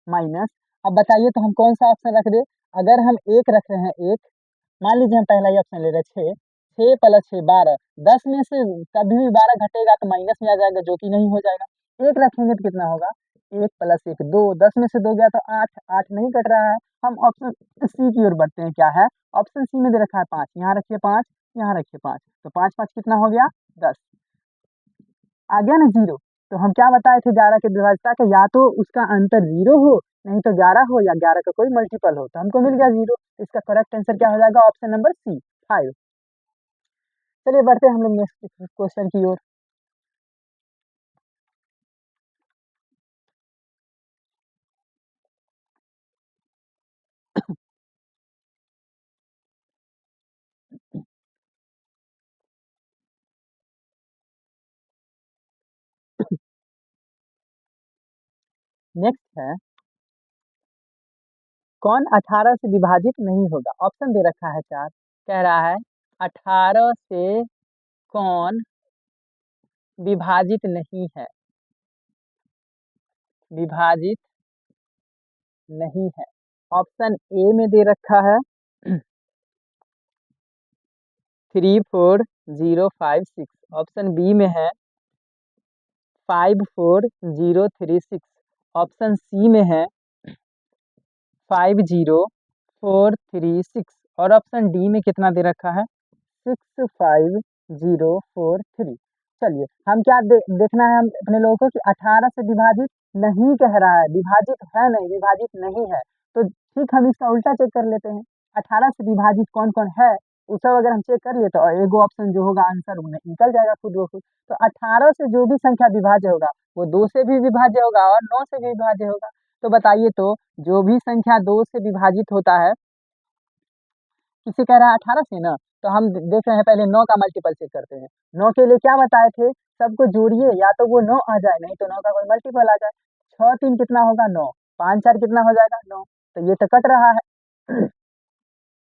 माइनस। अब बताइए तो हम कौन सा ऑप्शन रख दे, अगर हम एक रख रहे हैं एक, मान लीजिए हम पहला ही ऑप्शन ले रहे हैं 6, 6 प्लस 6 12, 10 में से कभी भी 12 घटेगा तो माइनस में आ जाएगा, जो कि नहीं हो जाएगा। एक रखेंगे तो कितना होगा, 1 प्लस 1 2, 10 में से 2 गया तो 8, 8 नहीं कट रहा है। हम ऑप्शन सी की ओर बढ़ते हैं, क्या है ऑप्शन सी में दे रखा है 5, यहाँ रखिए 5, यहाँ रखिए 5, तो 5 5 कितना हो गया 10, आ गया ना 0। तो हम क्या बताए थे 11 के विभाज्यता का, या तो उसका अंतर 0 हो, नहीं तो 11 हो, या 11 का कोई मल्टीपल हो, तो हमको मिल गया 0। इसका करेक्ट आंसर क्या हो जाएगा, ऑप्शन नंबर सी 5। चलिए बढ़ते हैं हम लोग नेक्स्ट क्वेश्चन की ओर। नेक्स्ट है, कौन 18 से विभाजित नहीं होगा। ऑप्शन दे रखा है 4, कह रहा है 18 से कौन विभाजित नहीं है, विभाजित नहीं है। ऑप्शन ए में दे रखा है 34056, ऑप्शन बी में है 54036, ऑप्शन सी में है 50436 और ऑप्शन डी में कितना दे रखा है 65043। चलिए हम क्या देखना है हम अपने लोगों को कि 18 से विभाजित नहीं कह रहा है, विभाजित है नहीं, विभाजित नहीं है। तो ठीक, हम इसका उल्टा चेक कर लेते हैं, 18 से विभाजित कौन कौन है वो सब अगर हम चेक कर लिए, तो एगो ऑप्शन जो होगा आंसर उन्हें निकल जाएगा खुद ब खुद। तो 18 से जो भी संख्या विभाज्य होगा वो 2 से भी विभाज्य होगा और 9 से भी विभाज्य होगा। तो बताइए तो जो भी संख्या 2 से विभाजित होता है, किसे कह रहा है 18 से ना, तो हम देख रहे हैं पहले 9 का मल्टीपल चेक करते हैं। 9 के लिए क्या बताए थे, सबको जोड़िए, या तो वो 9 आ जाए, नहीं तो 9 का कोई मल्टीपल आ जाए। 6 3 कितना होगा 9, 5 4 कितना हो जाएगा 9, तो ये तो कट रहा है।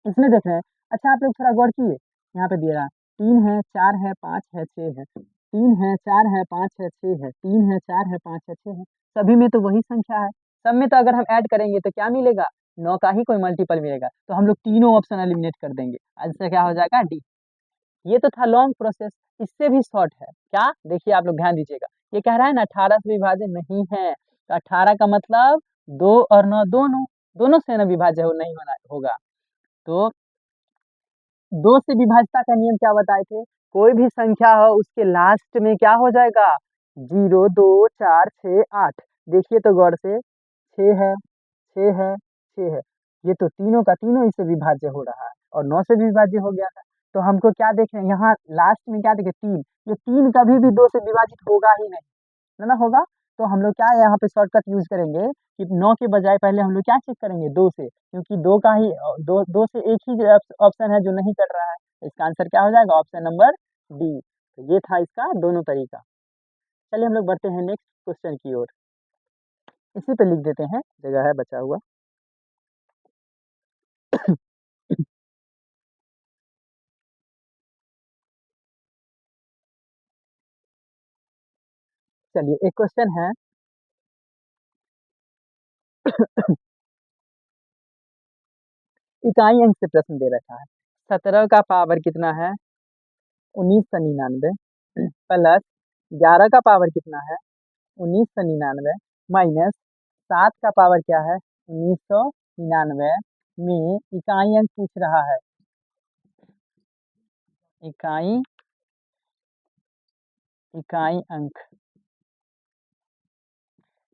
इसमें देख रहे हैं। अच्छा आप लोग थोड़ा गौर किए, यहाँ पे दिया रहा 3 है 4 है 5 है 6 है, 3 है 4 है 5 है 6 है, 3 है 4 है 5 है 6 है, सभी में तो वही संख्या है। सब में तो अगर हम ऐड करेंगे तो क्या मिलेगा, 9 का ही कोई मल्टीपल मिलेगा। तो हम लोग तीनों ऑप्शन एलिमिनेट कर देंगे, आंसर क्या हो जाएगा डी। ये तो था लॉन्ग प्रोसेस, इससे भी शॉर्ट है। क्या देखिए आप लोग ध्यान दीजिएगा, ये कह रहा है ना 18 से विभाज्य नहीं है, तो 18 का मतलब 2 और 9 दोनों, दोनों से ना विभाज्य हो नहीं होना होगा। तो 2 से विभाज्यता का नियम क्या बताए थे, कोई भी संख्या हो उसके लास्ट में क्या हो जाएगा 0 2 4 6 8। देखिए तो गौर से 6 है 6 है 6 है, ये तो तीनों का तीनों इससे विभाज्य हो रहा है और 9 से भी विभाज्य हो गया था। तो हमको क्या देख रहे हैं यहाँ लास्ट में, क्या देखे 3, ये 3 कभी भी 2 से विभाजित होगा ही नहीं, है ना होगा। तो हम लोग क्या है यहाँ पे शॉर्टकट यूज करेंगे कि 9 के बजाय पहले हम लोग क्या चेक करेंगे 2 से, क्योंकि 2 का ही 2 से एक ही ऑप्शन है जो नहीं कर रहा है। इसका आंसर क्या हो जाएगा, ऑप्शन नंबर डी। तो ये था इसका दोनों तरीका। चलिए हम लोग बढ़ते हैं नेक्स्ट क्वेश्चन की ओर, इसी पे लिख देते हैं, जगह है बचा हुआ। चलिए एक क्वेश्चन है। इकाई अंक से प्रश्न दे रखा है। 17 का पावर कितना है? 1999 प्लस 11 का पावर कितना है? 1999 माइनस 7 का पावर क्या है? 1999 में इकाई अंक पूछ रहा है। इकाई इकाई अंक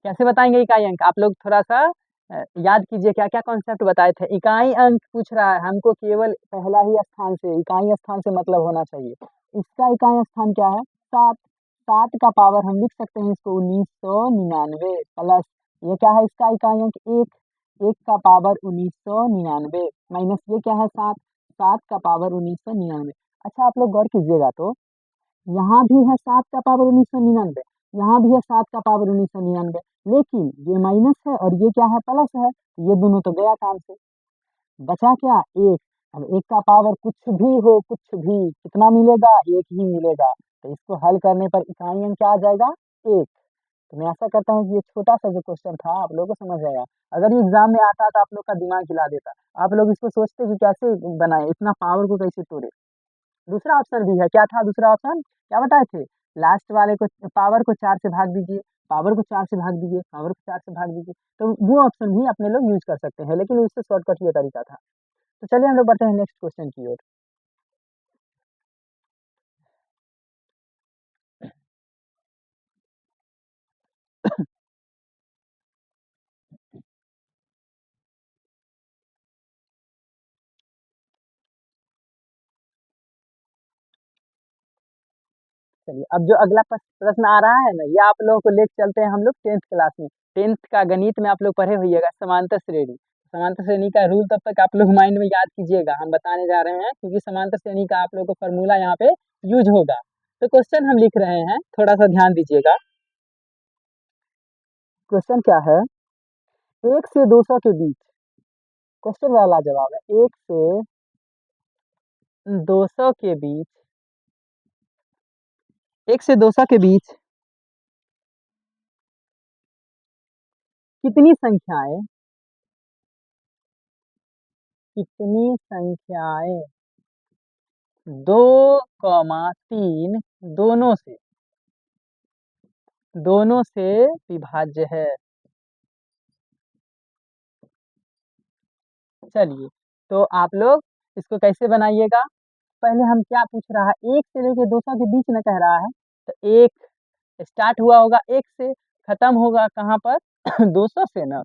कैसे बताएंगे? इकाई अंक आप लोग थोड़ा सा याद कीजिए, क्या क्या कॉन्सेप्ट बताए थे। इकाई अंक पूछ रहा है हमको, केवल पहला ही स्थान से, इकाई स्थान से मतलब होना चाहिए। इसका इकाई स्थान क्या है? 7। 7 का पावर हम लिख सकते हैं इसको 1999 प्लस ये क्या है? इसका इकाई अंक 1। 1 का पावर 1999 माइनस ये क्या है? 7। 7 का पावर 1999। अच्छा आप लोग गौर कीजिएगा तो यहाँ भी है 7 का पावर 1999, यहाँ भी है 7 का पावर 1999, लेकिन ये माइनस है और ये क्या है? प्लस है। ये दोनों तो गया काम से, बचा क्या? एक। अब एक का पावर कुछ भी हो, कुछ भी कितना मिलेगा? एक ही मिलेगा। तो इसको हल करने पर इकाई अंक क्या आ जाएगा? एक। तो मैं आशा करता हूँ कि ये छोटा सा जो क्वेश्चन था आप लोगों को समझ आया। अगर ये एग्जाम में आता तो आप लोग का दिमाग हिला देता। आप लोग इसको सोचते कि कैसे बनाए, इतना पावर को कैसे तोड़े। दूसरा ऑप्शन भी है, क्या था दूसरा ऑप्शन? क्या बताए थे? लास्ट वाले को, पावर को 4 से भाग दीजिए, पावर को 4 से भाग दीजिए, पावर को 4 से भाग दीजिए। तो वो ऑप्शन भी अपने लोग यूज कर सकते हैं, लेकिन उससे शॉर्टकट ये तरीका था। तो चलिए हम लोग बढ़ते हैं नेक्स्ट क्वेश्चन की ओर। चलिए अब जो अगला प्रश्न आ रहा है ना, ये आप लोगों को लेके चलते हैं हम लोग 10th क्लास में। 10th का गणित में आप लोग पढ़े होइएगा समांतर श्रेणी। समांतर श्रेणी का रूल तब तक आप लोग माइंड में याद कीजिएगा, हम बताने जा रहे हैं, क्योंकि समांतर श्रेणी का आप लोगों को फॉर्मूला यहाँ पे यूज होगा। तो क्वेश्चन हम लिख रहे हैं, थोड़ा सा ध्यान दीजिएगा। क्वेश्चन क्या है? 1 से 200 के बीच, क्वेश्चन वाला जवाब है 1 से 200 के बीच, 1 से 200 के बीच कितनी संख्याएं, कितनी संख्याएं 2, 3 दोनों से विभाज्य है? चलिए तो आप लोग इसको कैसे बनाइएगा? पहले हम क्या पूछ रहा है? 1 से लेके 200 के बीच में कह रहा है। तो 1 स्टार्ट हुआ होगा 1 से, खत्म होगा कहाँ पर? 200 से ना।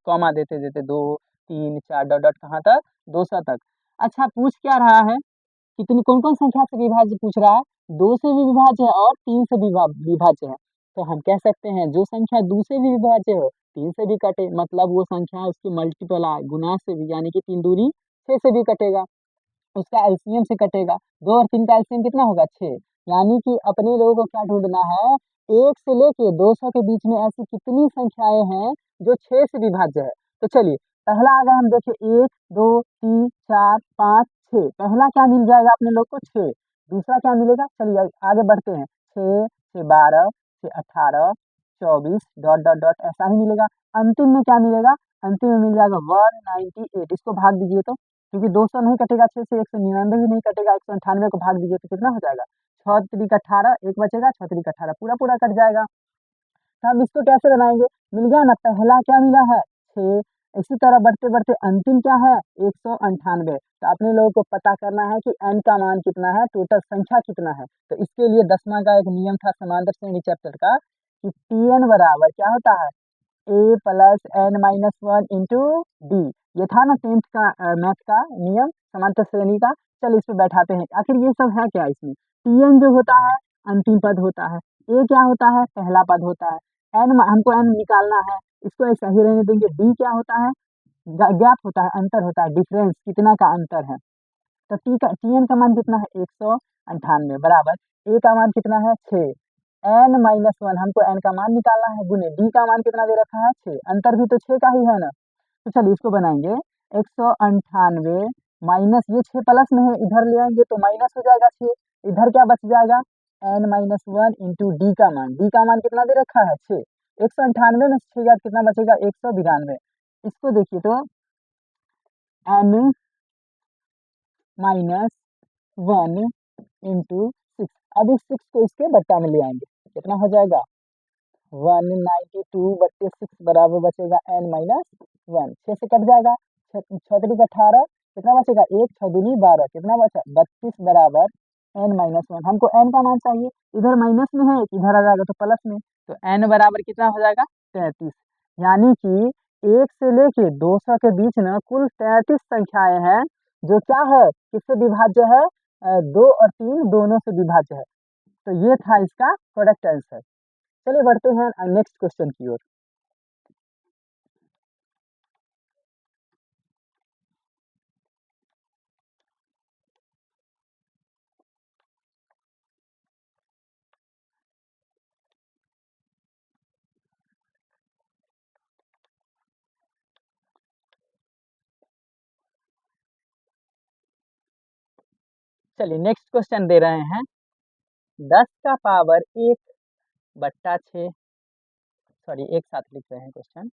कॉमा देते देते 2, 3, 4 डॉट डॉट कहाँ तक? 200 तक। अच्छा पूछ क्या रहा है? कितनी कौन कौन संख्या से विभाज्य पूछ रहा है? 2 से भी विभाज्य है और 3 से भी विभाज्य है। तो हम कह सकते हैं जो संख्या 2 से भी विभाज्य हो, 3 से भी कटे, मतलब वो संख्या उसके मल्टीपल आए, गुना से भी, यानी कि 3 दूनी 6 से भी कटेगा, उसका एलसीएम से कटेगा। 2 और 3 का एलसीएम कितना होगा? 6। यानी कि अपने लोगों को क्या ढूंढना है? 1 से लेके 200 के बीच में ऐसी कितनी संख्याएं हैं जो 6 से विभाज्य है। तो चलिए पहला अगर हम देखें 1, 2, 3, 4, 5, 6, पहला क्या मिल जाएगा अपने लोग को? 6। दूसरा क्या मिलेगा? चलिए आगे बढ़ते हैं। 6 से 12 से 18 24 डॉट डॉट डॉट ऐसा ही मिलेगा। अंतिम में क्या मिलेगा? अंतिम में मिल जाएगा 198। इसको भाग दीजिए तो, क्योंकि 200 नहीं कटेगा 6 से, 199 भी नहीं कटेगा, 198 को भाग दीजिए तो कितना हो जाएगा? 6 3 18, एक बचेगा, 6 3 18 पूरा पूरा कट जाएगा। तो हम इसको कैसे बनाएंगे? मिल गया ना, पहला क्या मिला है? 6। इसी तरह बढ़ते बढ़ते अंतिम क्या है? 198। तो अपने लोगों को पता करना है कि n का मान कितना है, टोटल संख्या कितना है। तो इसके लिए 10वां का एक नियम था समांतर श्रेणी चैप्टर का, कि Tn बराबर क्या होता है? a plus n minus 1 into D. ये था ना 10th का मैथ का नियम समांतर श्रेणी का। चल इस पे बैठाते हैं, आखिर ये सब है क्या इसमें? Tn जो होता है अंतिम पद होता है, a क्या होता है? पहला पद होता है, n हमको n निकालना है, इसको ऐसा ही रहने देंगे। d क्या होता है? गैप होता है, अंतर होता है, डिफरेंस, कितना का अंतर है। तो Tn का मान कितना है? 198 बराबर a का मान कितना है? 6। n माइनस 1 हमको n का मान निकालना है, गुने d का मान कितना दे रखा है? 6। अंतर भी तो 6 का ही है ना। तो चलिए इसको बनाएंगे 198 माइनस ये 6 प्लस में है, इधर ले आएंगे तो माइनस हो जाएगा 6, इधर क्या बच जाएगा? n-1 इंटू डी का मान, डी का मान कितना दे रखा है 6, 198 में 6 याद कितना बचेगा 192। इसको देखिए तो n-1 इंटू 6, अब इस 6 को इसके बट्टा में ले आएंगे, कितना हो जाएगा 192/6 बराबर बचेगा n-1, 6 से कट जाएगा, 6 18, कितना बचेगा 1 6 दूनी 12, कितना बचा 32 बराबर n-1। हमको n का मान चाहिए, इधर माइनस में है इधर आ जाएगा तो प्लस में, तो n बराबर कितना हो जाएगा 33। यानी कि 1 से लेके 200 के बीच में कुल 33 संख्याएं हैं जो क्या है किससे विभाज्य है, 2 और 3 दोनों से विभाज्य है। तो ये था इसका करेक्ट आंसर। चलिए बढ़ते हैं नेक्स्ट क्वेश्चन की ओर। चलिए नेक्स्ट क्वेश्चन दे रहे हैं 10 का पावर 1/6, सॉरी एक साथ लिख रहे हैं क्वेश्चन,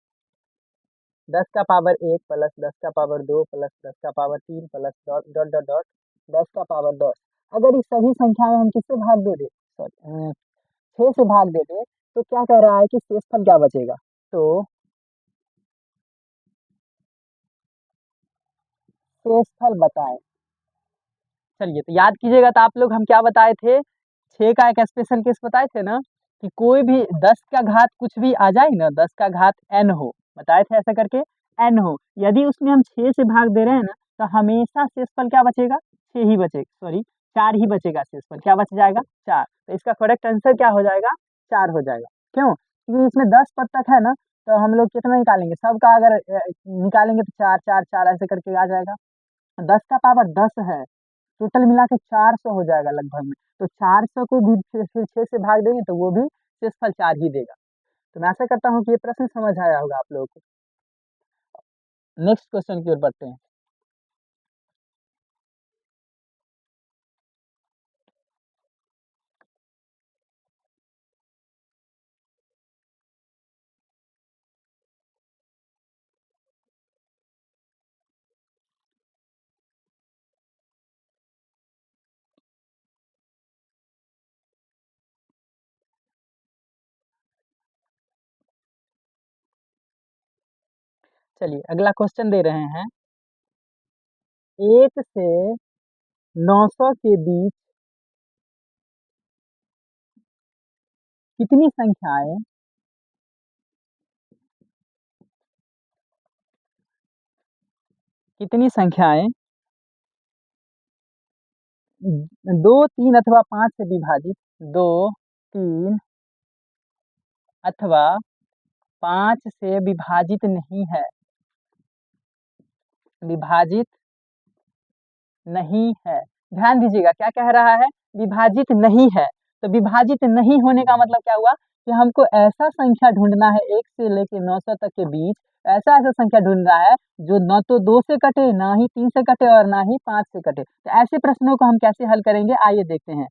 10 का पावर 1 प्लस 10 का पावर 2 प्लस 10 का power 3 plus dot dot dot dot 10 का पावर 10। अगर इस सभी संख्या में हम किससे भाग दे दे, सॉरी 6 से भाग दे दे, तो क्या कह रहा है कि शेषफल क्या बचेगा, तो शेषफल बताएं। चलिए तो याद कीजिएगा, तो आप लोग हम क्या बताए थे, 6 का एक स्पेशल केस बताए थे ना कि कोई भी 10 का घात कुछ भी आ जाए ना, 10 का घात n हो, बताए थे ऐसा करके n हो, यदि उसमें हम 6 से भाग दे रहे हैं ना तो हमेशा शेषफल क्या बचेगा 6 ही बचेगा, सॉरी 4 ही बचेगा, शेषफल क्या बच जाएगा 4। तो इसका करेक्ट आंसर क्या हो जाएगा 4 हो जाएगा। क्यों, क्योंकि इसमें 10 पद तक है ना, तो हम लोग कितना निकालेंगे, सबका अगर निकालेंगे तो 4 4 4 ऐसे करके आ जाएगा। 10 का पावर 10 है, टोटल मिला के 400 हो जाएगा लगभग में, तो 400 को भी फिर 6 से भाग देंगे तो वो भी शेषफल 4 ही देगा। तो मैं आशा करता हूँ कि ये प्रश्न समझ आया होगा आप लोगों को। नेक्स्ट क्वेश्चन की ओर बढ़ते हैं। चलिए अगला क्वेश्चन दे रहे हैं, 1 से 900 के बीच कितनी संख्याएं कितनी संख्याएं 2 3 अथवा 5 से विभाजित, 2 3 अथवा 5 से विभाजित नहीं है, विभाजित नहीं है। ध्यान दीजिएगा क्या कह रहा है, विभाजित नहीं है। तो विभाजित नहीं होने का मतलब क्या हुआ कि हमको ऐसा संख्या ढूंढना है 1 से लेके 900 तक के बीच, ऐसा ऐसा संख्या ढूंढना है जो न तो 2 से कटे, ना ही 3 से कटे और ना ही 5 से कटे। तो ऐसे प्रश्नों को हम कैसे हल करेंगे, आइए देखते हैं।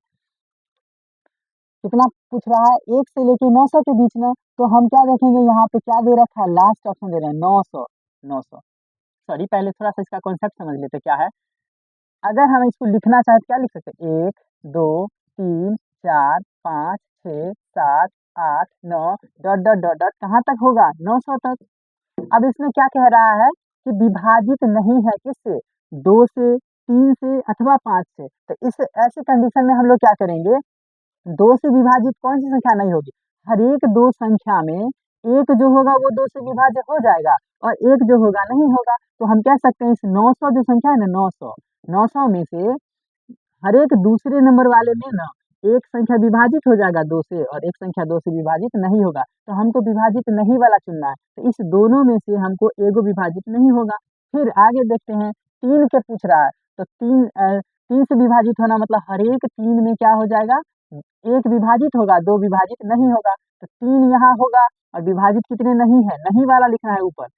कितना पूछ रहा है 1 से लेके 900 के बीच में, तो हम क्या देखेंगे, यहाँ पे क्या दे रखा है, लास्ट ऑप्शन दे रहे हैं 900। 900 सॉरी, पहले थोड़ा सा इसका कॉन्सेप्ट समझ लेते क्या है। अगर हम इसको लिखना चाहे तो क्या लिख सकते हैं, 1 2 3 4 5 6 7 8 9 डॉट डॉट डॉट डॉट कहाँ तक होगा 900 तक। अब इसमें क्या कह रहा है कि विभाजित नहीं है किससे, 2 से, 3 से अथवा 5 से। तो इस ऐसे कंडीशन में हम लोग क्या करेंगे, 2 से विभाजित कौन सी संख्या नहीं होगी, हर एक दो संख्या में एक जो होगा वो 2 से विभाज्य हो जाएगा और एक जो होगा नहीं होगा। तो हम कह सकते हैं इस 900 जो संख्या है ना, 900 में से हर एक दूसरे नंबर वाले में ना एक संख्या विभाजित हो जाएगा 2 से और एक संख्या 2 से विभाजित नहीं होगा। तो हमको विभाजित नहीं वाला चुनना है, तो इस दोनों में से हमको एगो विभाजित नहीं होगा। फिर आगे देखते हैं, 3 के पूछ रहा है, तो 3 से विभाजित होना मतलब हर एक 3 में क्या हो जाएगा, एक विभाजित होगा, 2 विभाजित नहीं होगा। तो 3 यहाँ होगा और विभाजित कितने नहीं है, नहीं वाला लिखना है ऊपर।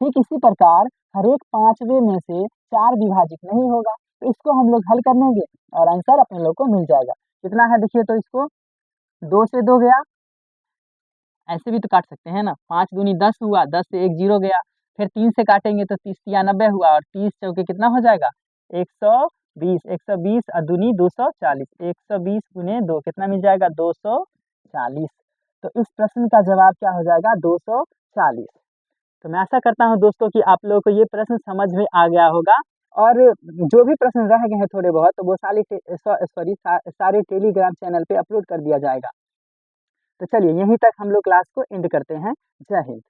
ठीक इसी प्रकार हर एक 5वें में से 4 विभाजित नहीं होगा। तो इसको हम लोग हल कर लेंगे और आंसर अपने लोग को मिल जाएगा। कितना है देखिए, तो इसको 2 से 2 गया, ऐसे भी तो काट सकते हैं ना। 5 दूनी 10 हुआ, 10 से 1 जीरो गया, फिर 3 से काटेंगे तो 30 तिया 90 हुआ, और 30 चौके कितना हो जाएगा 120, 120 और दूनी 240, 120 गुने 2 कितना मिल जाएगा 240। तो इस प्रश्न का जवाब क्या हो जाएगा 240। तो मैं आशा करता हूँ दोस्तों कि आप लोगों को ये प्रश्न समझ में आ गया होगा, और जो भी प्रश्न रह गए हैं थोड़े बहुत, तो वो सारे टेलीग्राम चैनल पे अपलोड कर दिया जाएगा। तो चलिए यहीं तक हम लोग क्लास को एंड करते हैं। जय हिंद।